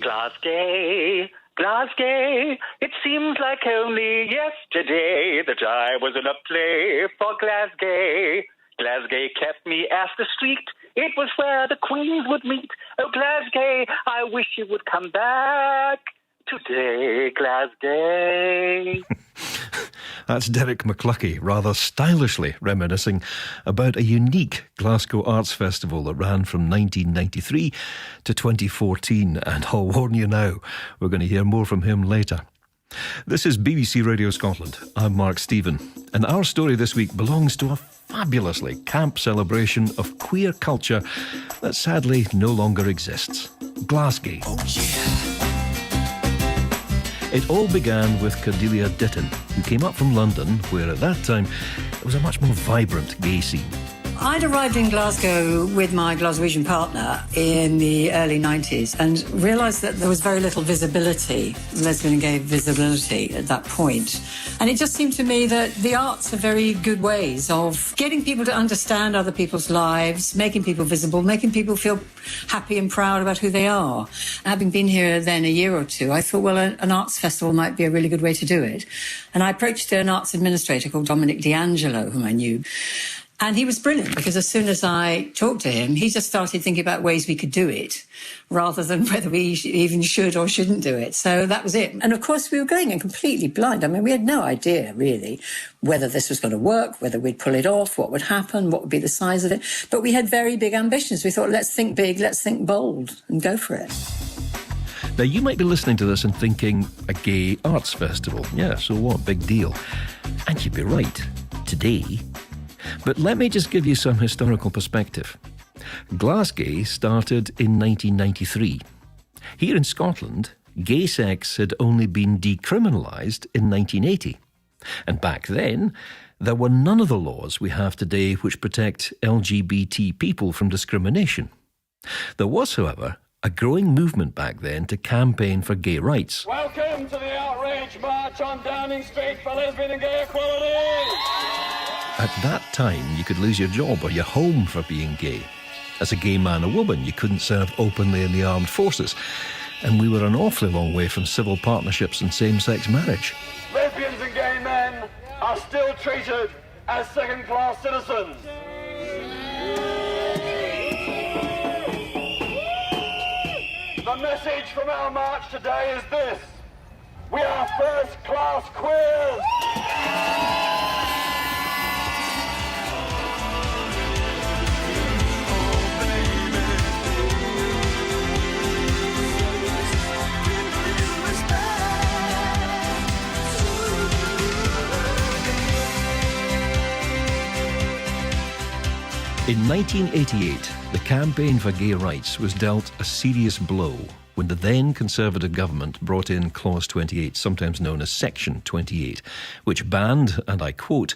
GlasGay, GlasGay, it seems like only yesterday that I was in a play for GlasGay. GlasGay kept me after street. It was where the queens would meet. Oh, GlasGay, I wish you would come back today, GlasGay. That's Derek McCluckie, rather stylishly reminiscing about a unique Glasgow Arts Festival that ran from 1993 to 2014. And I'll warn you now, we're going to hear more from him later. This is BBC Radio Scotland. I'm Mark Stephen. And our story this week belongs to a fabulously camp celebration of queer culture that sadly no longer exists. GlasGay. Oh, yeah. It all began with Cordelia Ditton, who came up from London, where at that time there was a much more vibrant gay scene. I'd arrived in Glasgow with my Glaswegian partner in the early 90s and realised that there was very little visibility, lesbian and gay visibility at that point. And it just seemed to me that the arts are very good ways of getting people to understand other people's lives, making people visible, making people feel happy and proud about who they are. Having been here then a year or two, I thought, well, an arts festival might be a really good way to do it. And I approached an arts administrator called Dominic D'Angelo, whom I knew. And he was brilliant because as soon as I talked to him, he just started thinking about ways we could do it rather than whether we even should or shouldn't do it. So that was it. And of course, we were going in completely blind. I mean, we had no idea really whether this was going to work, whether we'd pull it off, what would happen, what would be the size of it. But we had very big ambitions. We thought, let's think big, let's think bold and go for it. Now, you might be listening to this and thinking, a gay arts festival. Yeah, so what? Big deal. And you'd be right. Today. But let me just give you some historical perspective. GlasGay started in 1993. Here in Scotland, gay sex had only been decriminalised in 1980. And back then, there were none of the laws we have today which protect LGBT people from discrimination. There was, however, a growing movement back then to campaign for gay rights. Welcome to the Outrage March on Downing Street for lesbian and gay equality! At that time, you could lose your job or your home for being gay. As a gay man or woman, you couldn't serve openly in the armed forces. And we were an awfully long way from civil partnerships and same-sex marriage. Lesbians and gay men are still treated as second-class citizens. The message from our march today is this: we are first-class queers! In 1988, the campaign for gay rights was dealt a serious blow when the then Conservative government brought in Clause 28, sometimes known as Section 28, which banned, and I quote,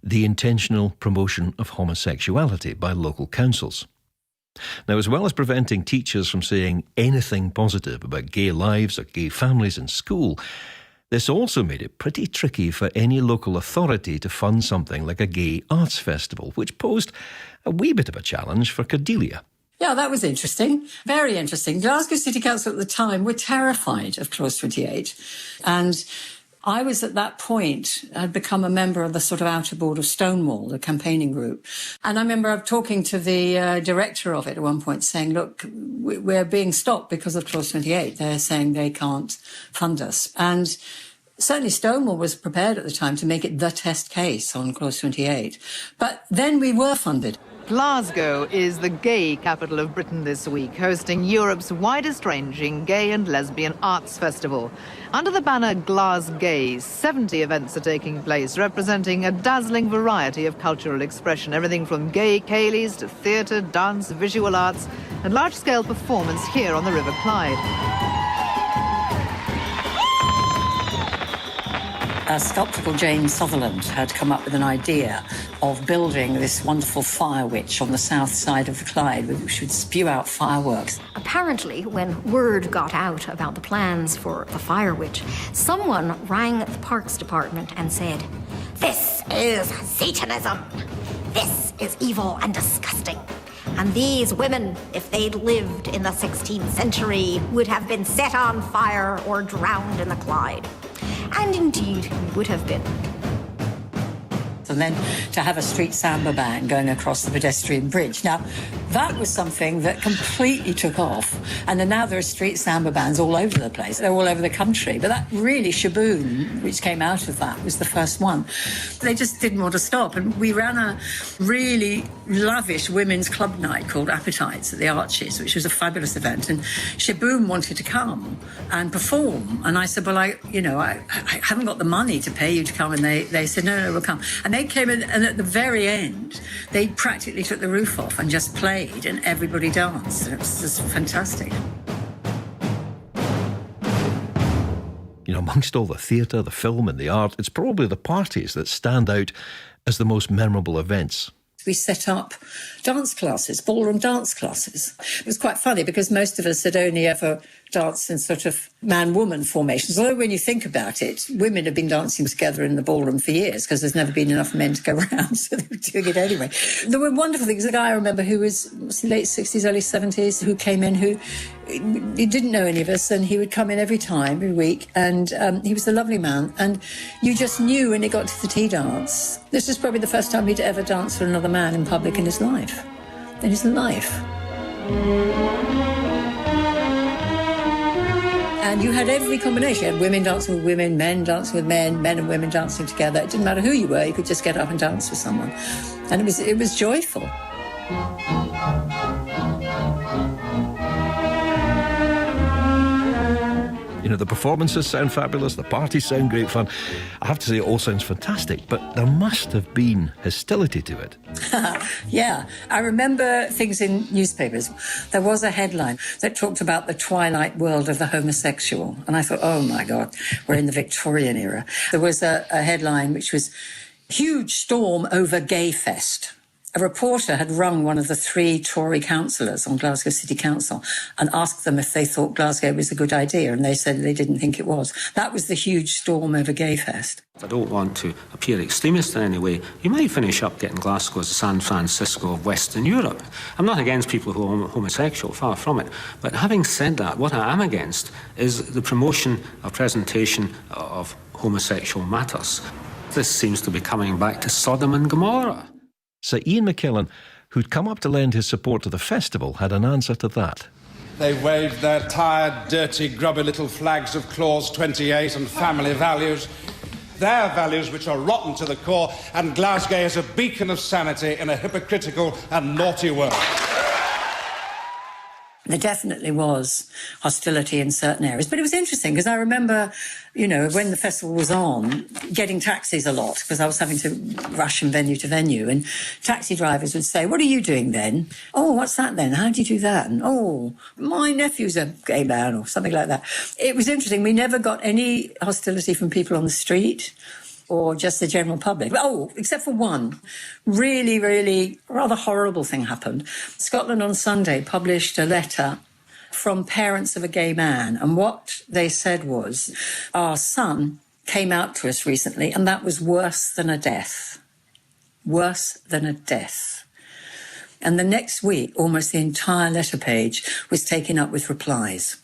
the intentional promotion of homosexuality by local councils. Now, as well as preventing teachers from saying anything positive about gay lives or gay families in school, this also made it pretty tricky for any local authority to fund something like a gay arts festival, which posed a wee bit of a challenge for Cordelia. Yeah, that was interesting. Very interesting. Glasgow City Council at the time were terrified of Clause 28. And I was at that point, I'd become a member of the sort of outer board of Stonewall, the campaigning group. And I remember talking to the director of it at one point saying, look, we're being stopped because of Clause 28. They're saying they can't fund us. And certainly Stonewall was prepared at the time to make it the test case on Clause 28. But then we were funded. Glasgow is the gay capital of Britain this week, hosting Europe's widest-ranging gay and lesbian arts festival. Under the banner GlasGay, 70 events are taking place, representing a dazzling variety of cultural expression, everything from gay ceilidhs to theatre, dance, visual arts, and large-scale performance here on the River Clyde. A sculptor called Jane Sutherland had come up with an idea of building this wonderful fire witch on the south side of the Clyde, which would spew out fireworks. Apparently, when word got out about the plans for the fire witch, someone rang the Parks Department and said, "This is Satanism. This is evil and disgusting. And these women, if they'd lived in the 16th century, would have been set on fire or drowned in the Clyde. And indeed, would have been. And then to have a street samba band going across the pedestrian bridge. Now, that was something that completely took off. And then now there are street samba bands all over the place. They're all over the country. But that really, Shaboom, which came out of that, was the first one. They just didn't want to stop. And we ran a really lavish women's club night called Appetites at the Arches, which was a fabulous event. And Shaboom wanted to come and perform. And I said, well, I haven't got the money to pay you to come. And they said, no, we'll come. And they came in, and at the very end, they practically took the roof off and just played, and everybody danced. And it was just fantastic. You know, amongst all the theatre, the film and the art, it's probably the parties that stand out as the most memorable events. We set up dance classes, ballroom dance classes. It was quite funny because most of us had only ever danced in sort of man-woman formations. Although when you think about it, women have been dancing together in the ballroom for years because there's never been enough men to go around, so they were doing it anyway. There were wonderful things. A guy I remember who was late 60s, early 70s, who came in, who he didn't know any of us, and he would come in every week, and he was a lovely man. And you just knew when he got to the tea dance, this was probably the first time he'd ever danced for another man in public in his life. And you had every combination. You had women dancing with women, men dancing with men, men and women dancing together. It didn't matter who you were, you could just get up and dance with someone. And it was joyful. You know, the performances sound fabulous, the parties sound great fun. I have to say, it all sounds fantastic, but there must have been hostility to it. Yeah, I remember things in newspapers. There was a headline that talked about the twilight world of the homosexual. And I thought, oh my God, we're in the Victorian era. There was a headline which was, huge storm over Gay Fest. A reporter had rung one of the 3 Tory councillors on Glasgow City Council and asked them if they thought Glasgow was a good idea, and they said they didn't think it was. That was the huge storm over Gay Fest. I don't want to appear extremist in any way. You might finish up getting Glasgow as the San Francisco of Western Europe. I'm not against people who are homosexual, far from it. But having said that, what I am against is the promotion of presentation of homosexual matters. This seems to be coming back to Sodom and Gomorrah. So Ian McKellen, who'd come up to lend his support to the festival, had an answer to that. They waved their tired, dirty, grubby little flags of Clause 28 and family values. Their values which are rotten to the core, and GlasGay is a beacon of sanity in a hypocritical and naughty world. There definitely was hostility in certain areas. But it was interesting because I remember, you know, when the festival was on, getting taxis a lot because I was having to rush from venue to venue. And taxi drivers would say, what are you doing then? Oh, what's that then? How do you do that? And, oh, my nephew's a gay man or something like that. It was interesting. We never got any hostility from people on the street or just the general public. Oh, except for one really, really rather horrible thing happened. Scotland on Sunday published a letter from parents of a gay man, and what they said was, our son came out to us recently, and that was worse than a death. Worse than a death. And the next week, almost the entire letter page was taken up with replies.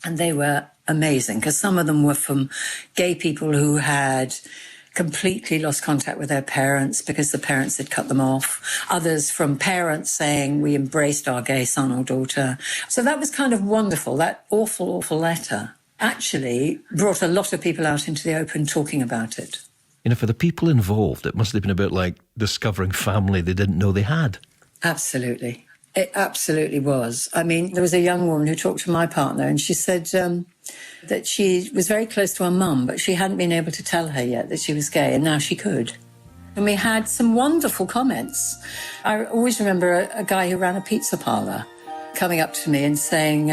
And they were amazing, because some of them were from gay people who had completely lost contact with their parents because the parents had cut them off. Others from parents saying, we embraced our gay son or daughter. So that was kind of wonderful. That awful, awful letter actually brought a lot of people out into the open talking about it. You know, for the people involved, it must have been a bit like discovering family they didn't know they had. Absolutely. It absolutely was. I mean, there was a young woman who talked to my partner, and she said that she was very close to her mum, but she hadn't been able to tell her yet that she was gay, and now she could. And we had some wonderful comments. I always remember a guy who ran a pizza parlour coming up to me and saying,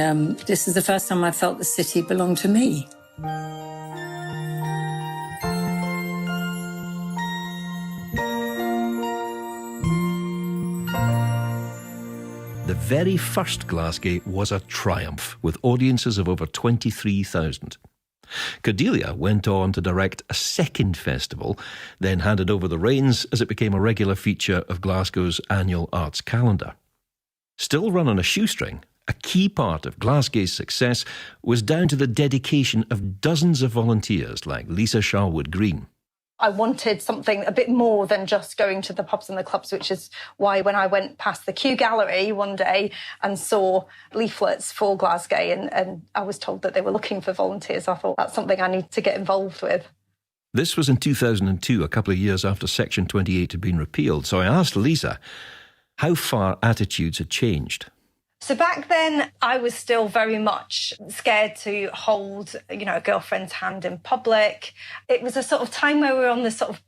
this is the first time I felt the city belonged to me. The very first GlasGay was a triumph, with audiences of over 23,000. Cordelia went on to direct a second festival, then handed over the reins as it became a regular feature of Glasgow's annual arts calendar. Still run on a shoestring, a key part of GlasGay's success was down to the dedication of dozens of volunteers like Lisa Sharwood Green. I wanted something a bit more than just going to the pubs and the clubs, which is why when I went past the Kew Gallery one day and saw leaflets for GlasGay and I was told that they were looking for volunteers, I thought that's something I need to get involved with. This was in 2002, a couple of years after Section 28 had been repealed. So I asked Lisa how far attitudes had changed. So back then, I was still very much scared to hold, a girlfriend's hand in public. It was a sort of time where we were on this sort of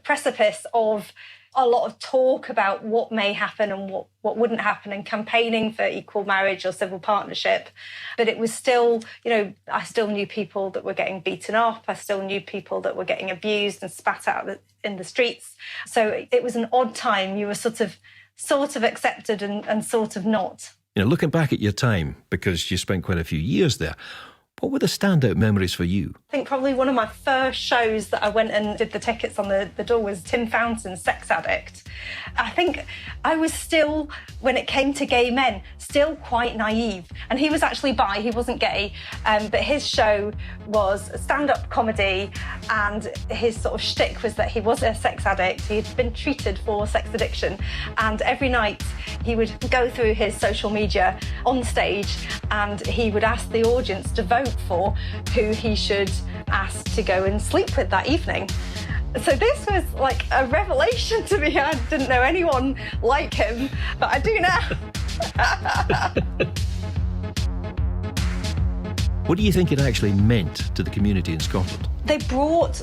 precipice of a lot of talk about what may happen and what wouldn't happen and campaigning for equal marriage or civil partnership. But it was still, I still knew people that were getting beaten up. I still knew people that were getting abused and spat out in the streets. So it was an odd time. You were sort of accepted and sort of not. Looking back at your time, because you spent quite a few years there, what were the standout memories for you? I think probably one of my first shows that I went and did the tickets on the door was Tim Fountain's Sex Addict. I think I was still, when it came to gay men, still quite naive. And he was actually bi, he wasn't gay, but his show was stand-up comedy and his sort of shtick was that he was a sex addict. He'd been treated for sex addiction and every night he would go through his social media on stage and he would ask the audience to vote for who he should ask to go and sleep with that evening. So this was like a revelation to me. I didn't know anyone like him, but I do now. What do you think it actually meant to the community in Scotland? They brought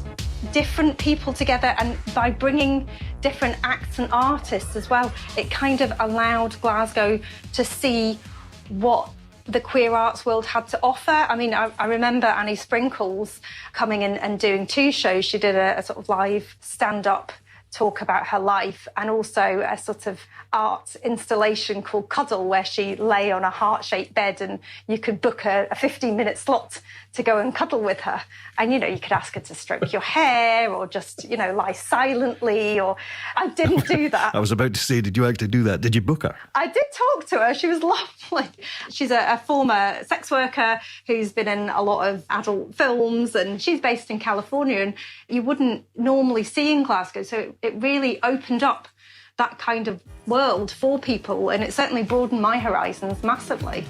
different people together, and by bringing different acts and artists as well, it kind of allowed Glasgow to see what the queer arts world had to offer. I mean, I remember Annie Sprinkles coming in and doing 2 shows. She did a sort of live stand-up talk about her life and also a sort of art installation called Cuddle, where she lay on a heart-shaped bed and you could book a 15-minute slot to go and cuddle with her. And, you could ask her to stroke your hair or just, lie silently, or I didn't do that. I was about to say, did you actually do that? Did you book her? I did talk to her. She was lovely. She's a former sex worker who's been in a lot of adult films and she's based in California and you wouldn't normally see in Glasgow. So it really opened up that kind of world for people and it certainly broadened my horizons massively.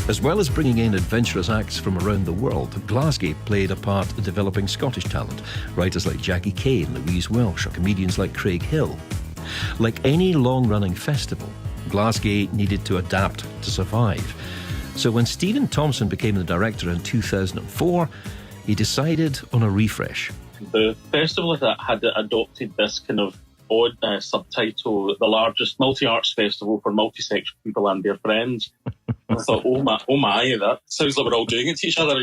As well as bringing in adventurous acts from around the world, GlasGay played a part in developing Scottish talent. Writers like Jackie Kay and Louise Welsh, or comedians like Craig Hill. Like any long-running festival, GlasGay needed to adapt to survive. So when Stephen Thompson became the director in 2004, he decided on a refresh. The festival had adopted this kind of odd subtitle, the largest multi-arts festival for multisexual people and their friends. I thought, oh my, that sounds like we're all doing it to each other,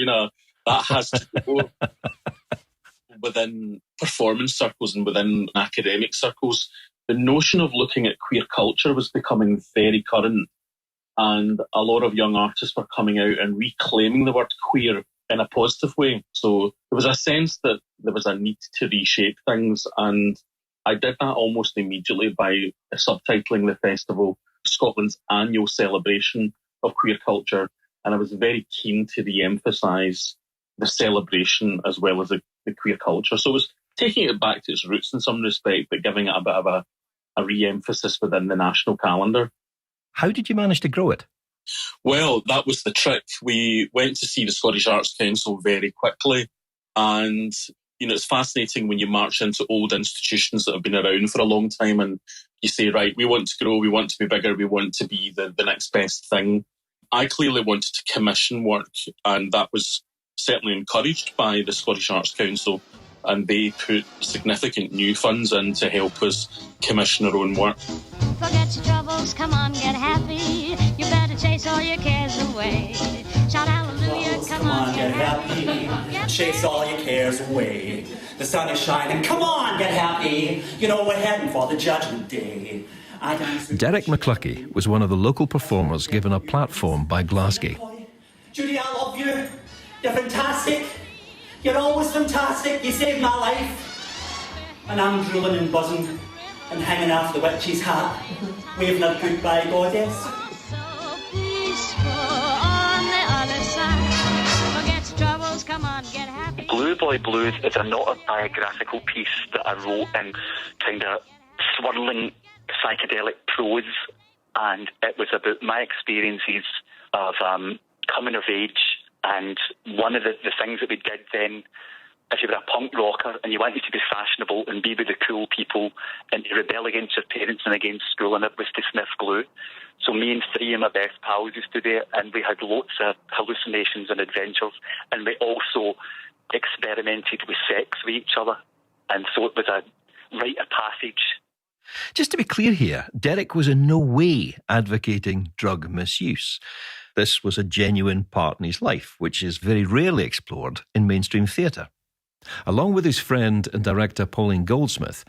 that has to go. Within performance circles and within academic circles, the notion of looking at queer culture was becoming very current, and a lot of young artists were coming out and reclaiming the word queer in a positive way. So there was a sense that there was a need to reshape things, and I did that almost immediately by subtitling the festival Scotland's annual celebration of queer culture, and I was very keen to re-emphasise the celebration as well as the queer culture. So it was taking it back to its roots in some respect, but giving it a bit of a re-emphasis within the national calendar. How did you manage to grow it? Well, that was the trick. We went to see the Scottish Arts Council very quickly, and it's fascinating when you march into old institutions that have been around for a long time and you say, right, we want to grow, we want to be bigger, we want to be the next best thing. I clearly wanted to commission work, and that was certainly encouraged by the Scottish Arts Council, and they put significant new funds in to help us commission our own work. Forget your troubles, come on, get happy. You better chase all your cares away. Shout hallelujah, come on, get happy. Chase all your cares away. The sun is shining, come on, get happy. We're heading for the judgment day. Derek McCluckie was one of the local performers given a platform by GlasGay. Judy, I love you. You're fantastic. You're always fantastic. You saved my life. And I'm drooling and buzzing. and hanging off the witch's hat, waving a goodbye goddess. So peaceful on the other side. Forget your troubles, come on, get happy. Blue Boy Blues is an autobiographical piece that I wrote in kind of swirling psychedelic prose, and it was about my experiences of coming of age. And one of the things that we did then, if you were a punk rocker and you wanted to be fashionable and be with the cool people and to rebel against your parents and against school, and it was to sniff glue. So me and three of my best pals used to do it, and we had lots of hallucinations and adventures, and we also experimented with sex with each other. And so it was a rite of passage. Just to be clear here, Derek was in no way advocating drug misuse. This was a genuine part in his life, which is very rarely explored in mainstream theatre. Along with his friend and director Pauline Goldsmith,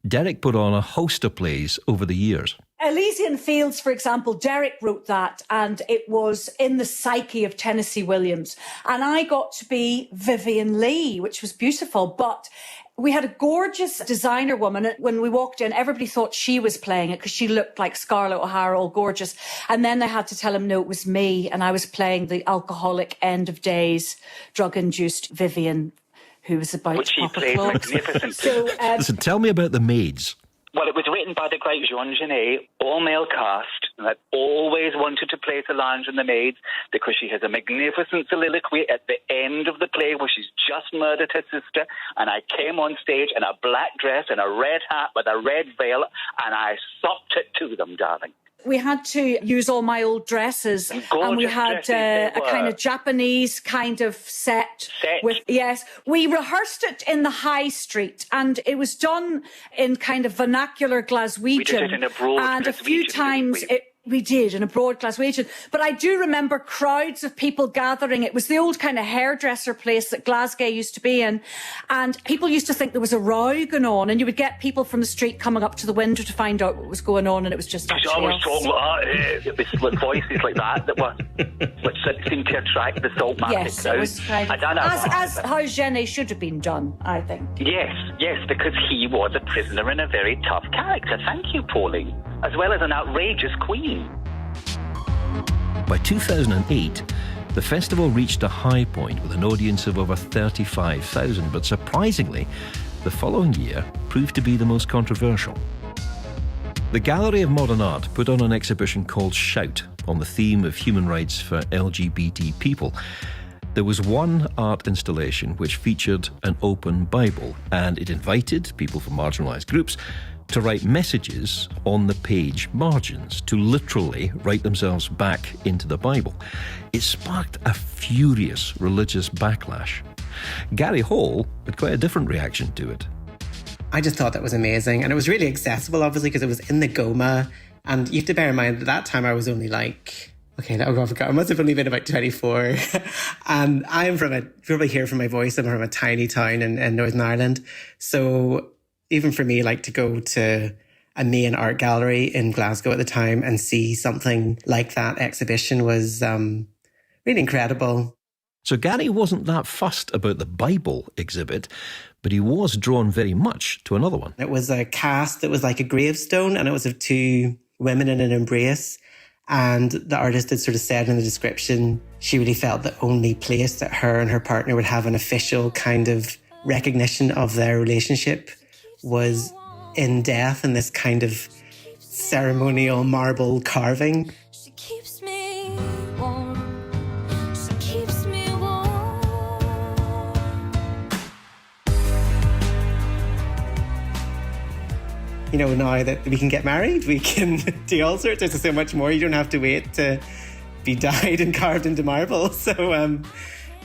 Derek put on a host of plays over the years. Elysian Fields, for example, Derek wrote that, and it was in the psyche of Tennessee Williams. And I got to be Vivian Lee, which was beautiful. But we had a gorgeous designer woman. When we walked in, everybody thought she was playing it because she looked like Scarlett O'Hara, all gorgeous. And then they had to tell him, no, it was me. And I was playing the alcoholic end of days, drug-induced Vivian, who was about which he played magnificently. So, Listen, tell me about the maids. Well, it was written by the great Jean Genet, all-male cast, and I'd always wanted to play Solange in The Maids because she has a magnificent soliloquy at the end of the play where she's just murdered her sister, and I came on stage in a black dress and a red hat with a red veil, and I sopped it to them, darling. We had to use all my old dresses, and we had a kind of Japanese kind of set. Yes, we rehearsed it in the high street, and it was done in kind of vernacular Glaswegian. We did it in a broad and Glaswegian, a few times we did in a broad Glaswegian. But I do remember crowds of people gathering. It was the old kind of hairdresser place that GlasGay used to be in. And people used to think there was a row going on, and you would get people from the street coming up to the window to find out what was going on, and it was just actually I was talking like that. It was like voices like that were, which seemed to attract the salt market yes, crowd. it was kind of, I don't know as how Genet should have been done, I think. Yes, because he was a prisoner and a very tough character. Thank you, Pauline. As well as an outrageous queen. By 2008, the festival reached a high point with an audience of over 35,000, but surprisingly, the following year proved to be the most controversial. The Gallery of Modern Art put on an exhibition called Shout on the theme of human rights for LGBT people. There was one art installation which featured an open Bible, and it invited people from marginalised groups to write messages on the page margins, to literally write themselves back into the Bible. It sparked a furious religious backlash. Gary Hall had quite a different reaction to it. I just thought that was amazing, and it was really accessible, obviously, because it was in the Goma, and you have to bear in mind at that time I was only like, I must have only been about 24, and I am from probably hear from my voice, I'm from a tiny town in Northern Ireland, so even for me, like to go to a main art gallery in Glasgow at the time and see something like that exhibition was really incredible. So Gary wasn't that fussed about the Bible exhibit, but he was drawn very much to another one. It was a cast that was like a gravestone, and it was of two women in an embrace. And the artist had sort of said in the description, she really felt the only place that her and her partner would have an official kind of recognition of their relationship was in death, in this kind of ceremonial marble carving. She keeps me warm. She keeps me warm. You know, now that we can get married, we can do all sorts. There's so much more. You don't have to wait to be dyed and carved into marble. So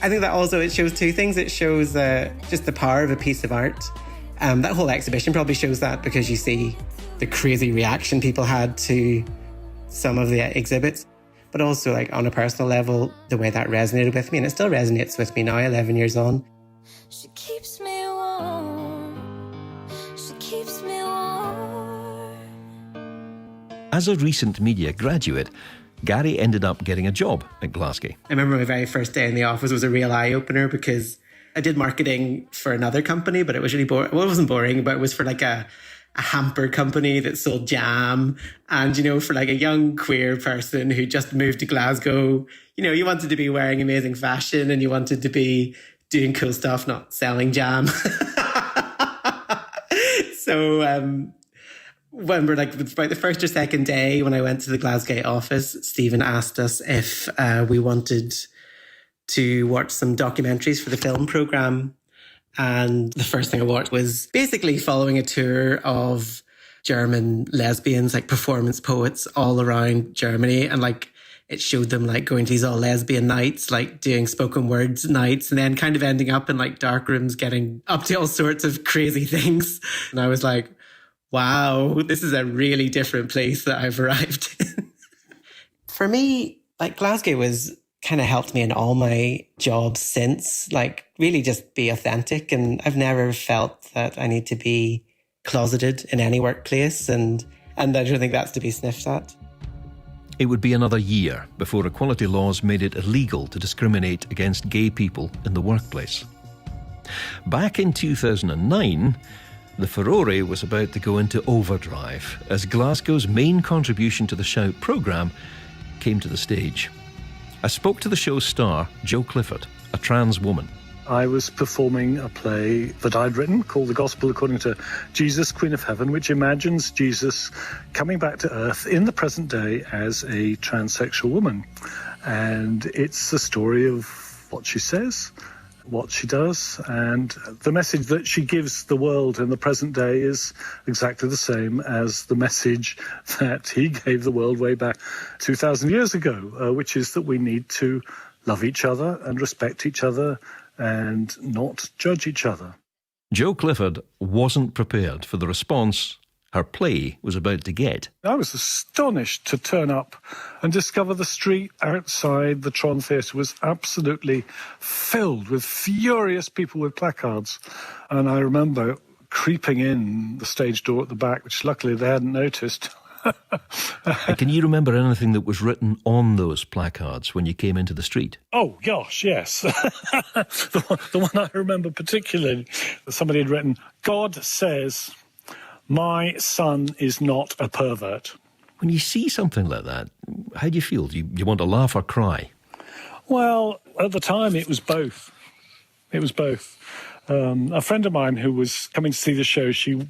I think that also it shows two things. It shows just the power of a piece of art. That whole exhibition probably shows that, because you see the crazy reaction people had to some of the exhibits, but also like on a personal level, the way that resonated with me, and it still resonates with me now, 11 years on. She keeps me warm. She keeps me warm. As a recent media graduate, Gary ended up getting a job at GlasGay. I remember my very first day in the office was a real eye-opener, because I did marketing for another company, but it was really boring. Well, it wasn't boring, but it was for like a a hamper company that sold jam. And, you know, for like a young queer person who just moved to Glasgow, you know, you wanted to be wearing amazing fashion and you wanted to be doing cool stuff, not selling jam. So when we're like about the first or second day, when I went to the GlasGay office, Stephen asked us if we wanted to watch some documentaries for the film programme. And the first thing I watched was basically following a tour of German lesbians, like performance poets all around Germany. And like it showed them like going to these all lesbian nights, like doing spoken words nights, and then kind of ending up in like dark rooms, getting up to all sorts of crazy things. And I was like, wow, this is a really different place that I've arrived in. For me, like GlasGay was kind of helped me in all my jobs since, like really just be authentic. And I've never felt that I need to be closeted in any workplace. And I don't think that's to be sniffed at. It would be another year before equality laws made it illegal to discriminate against gay people in the workplace. Back in 2009, the furore was about to go into overdrive as Glasgow's main contribution to the Shout programme came to the stage. I spoke to the show's star, Jo Clifford, a trans woman. I was performing a play that I'd written called The Gospel According to Jesus, Queen of Heaven, which imagines Jesus coming back to earth in the present day as a transsexual woman. And it's the story of what she says, what she does, and the message that she gives the world in the present day is exactly the same as the message that he gave the world way back 2,000 years ago, which is that we need to love each other and respect each other and not judge each other. Jo Clifford wasn't prepared for the response her play was about to get. I was astonished to turn up and discover the street outside the Tron Theatre was absolutely filled with furious people with placards. And I remember creeping in the stage door at the back, which luckily they hadn't noticed. Can you remember anything that was written on those placards when you came into the street? Oh, gosh, yes. The one I remember particularly, somebody had written, God says, my son is not a pervert. When you see something like that, how do you feel? Do you want to laugh or cry? Well, at the time, it was both. It was both. A friend of mine who was coming to see the show, she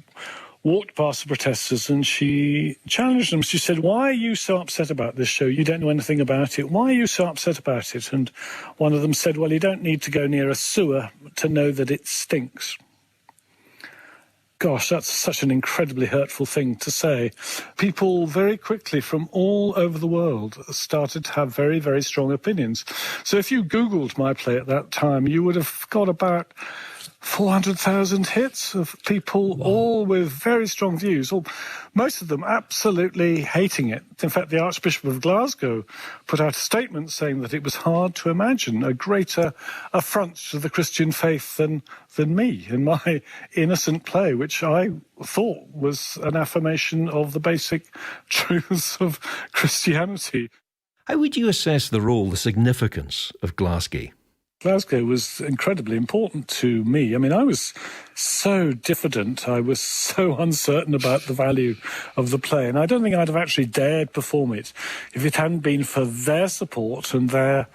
walked past the protesters and she challenged them. She said, why are you so upset about this show? You don't know anything about it. Why are you so upset about it? And one of them said, well, you don't need to go near a sewer to know that it stinks. Gosh, that's such an incredibly hurtful thing to say. People very quickly from all over the world started to have very, very strong opinions. So if you Googled my play at that time, you would have got about 400,000 hits of people, all with very strong views, most of them absolutely hating it. In fact, the Archbishop of Glasgow put out a statement saying that it was hard to imagine a greater affront to the Christian faith than me in my innocent play, which I thought was an affirmation of the basic truths of Christianity. How would you assess the role, the significance of GlasGay? GlasGay was incredibly important to me. I mean, I was so diffident. I was so uncertain about the value of the play. And I don't think I'd have actually dared perform it if it hadn't been for their support and their...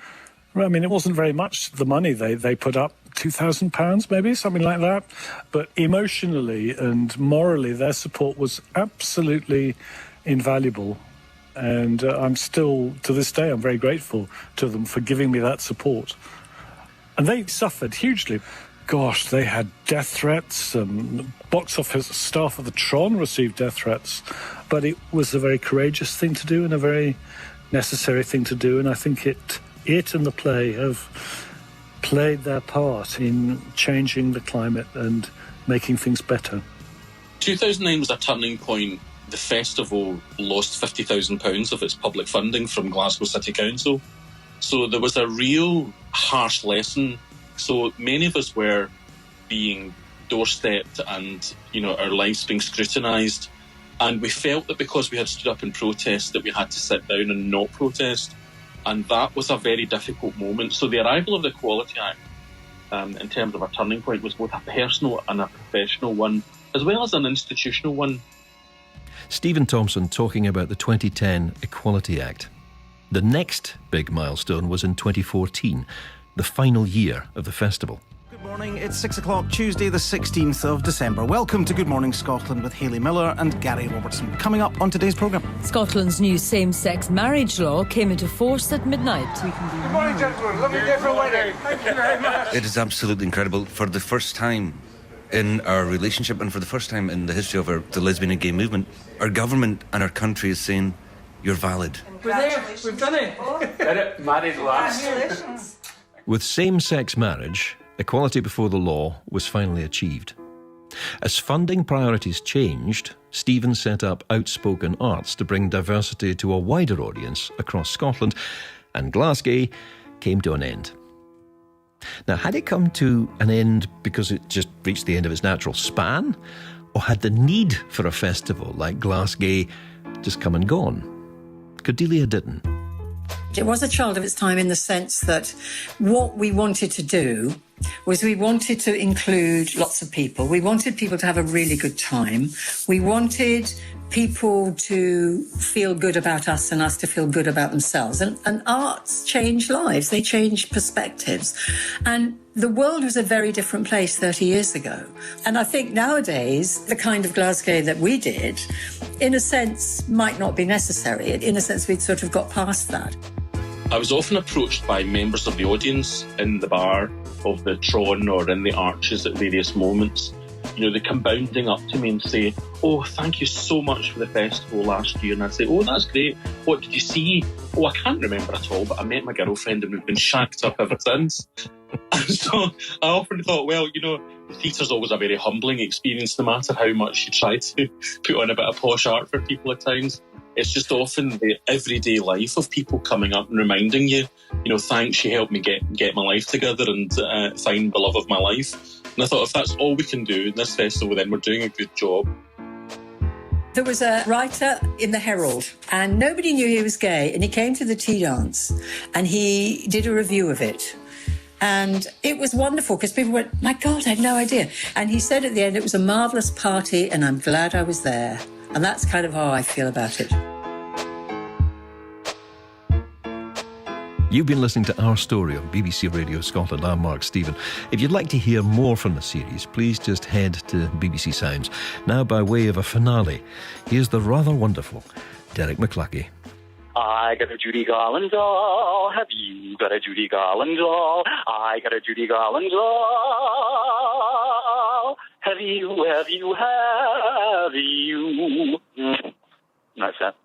I mean, it wasn't very much the money they put up, £2,000 maybe, something like that. But emotionally and morally, their support was absolutely invaluable. And I'm still, to this day, I'm very grateful to them for giving me that support. And they suffered hugely. Gosh, they had death threats. Box office staff of the Tron received death threats. But it was a very courageous thing to do and a very necessary thing to do. And I think it and the play have played their part in changing the climate and making things better. 2009 was a turning point. The festival lost £50,000 of its public funding from Glasgow City Council. So there was a real harsh lesson. So many of us were being doorstepped and, our lives being scrutinised. And we felt that because we had stood up in protest that we had to sit down and not protest. And that was a very difficult moment. So the arrival of the Equality Act, in terms of a turning point, was both a personal and a professional one. as well as an institutional one. Stephen Thompson talking about the 2010 Equality Act. The next big milestone was in 2014, the final year of the festival. Good morning, it's 6 o'clock, Tuesday the 16th of December. Welcome to Good Morning Scotland with Hayley Miller and Gary Robertson. Coming up on today's programme. Scotland's new same-sex marriage law came into force at midnight. Good morning, gentlemen. Lovely day for a wedding. Thank you very much. It is absolutely incredible. For the first time in our relationship and for the first time in the history of the lesbian and gay movement, our government and our country is saying, you're valid. We're there. We've done it. Did it. Married last. Congratulations. With same-sex marriage, equality before the law was finally achieved. As funding priorities changed, Stephen set up Outspoken Arts to bring diversity to a wider audience across Scotland, and GlasGay came to an end. Now, had it come to an end because it just reached the end of its natural span, or had the need for a festival like GlasGay just come and gone? Cordelia Ditton. It was a child of its time in the sense that what we wanted to do was we wanted to include lots of people. We wanted people to have a really good time. We wanted people to feel good about us and us to feel good about themselves. And arts change lives. They change perspectives. And the world was a very different place 30 years ago. And I think nowadays, the kind of GlasGay that we did, in a sense, might not be necessary. In a sense, we'd sort of got past that. I was often approached by members of the audience in the bar of the Tron or in the Arches at various moments. You know, they come bounding up to me and say, oh, thank you so much for the festival last year. And I'd say, oh, that's great. What did you see? Oh, I can't remember at all, but I met my girlfriend and we've been shacked up ever since. And so I often thought, well, you know, the theatre's always a very humbling experience, no matter how much you try to put on a bit of posh art for people at times. It's just often the everyday life of people coming up and reminding you, you know, thanks, you helped me get my life together and find the love of my life. And I thought, if that's all we can do in this festival, then we're doing a good job. There was a writer in the Herald, and nobody knew he was gay, and he came to the tea dance, and he did a review of it. And it was wonderful, because people went, my God, I had no idea. And he said at the end, it was a marvellous party, and I'm glad I was there. And that's kind of how I feel about it. You've been listening to Our Story on BBC Radio Scotland. I'm Mark Stephen. If you'd like to hear more from the series, please just head to BBC Sounds. Now, by way of a finale, here's the rather wonderful Derek McCluskey. I got a Judy Garland doll. Have you got a Judy Garland doll? I got a Judy Garland doll. Have you? That's that.